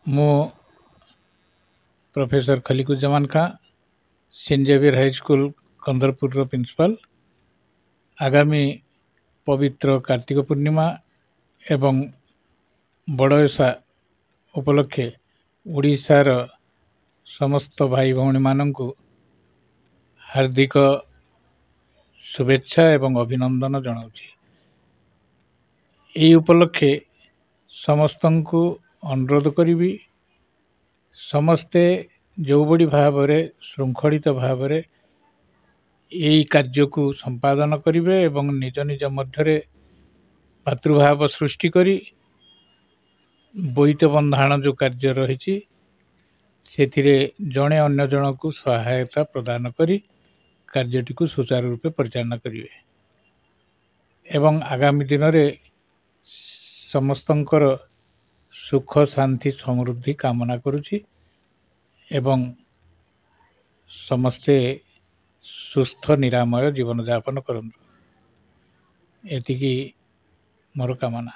ମୁଁ professor Khaliquzzaman Khan saint Xavier high school Kandarpur principal. आगामी पवित्र कार्तिक पूर्णिमा एवं बड़ओषा उपलक्षे ओडिशार समस्त भाई भौणी मानंकु हार्दिक शुभेच्छा एवं अभिनंदन जनाउछि। एई उपलक्षे समस्तंकु अनुरोध करिबी समस्ते जो बड़ी भावरे श्रृंखलित भावरे यही कार्य को संपादन करिवे एवं निज निज मध्यरे भातृभाव सृष्टि करी बोईत बंधाण जो कार्य रही से जड़े अन्य जन को सहायता प्रदान करी कार्यटी को सुचारू रूपे परिचालना करिवे एवं आगामी दिन में समस्तंकर सुख शांति समृद्धि कामना करुछि एवं समस्ते सुस्थ निरामय जीवन यापन करंतु एतिकी मोर कामना।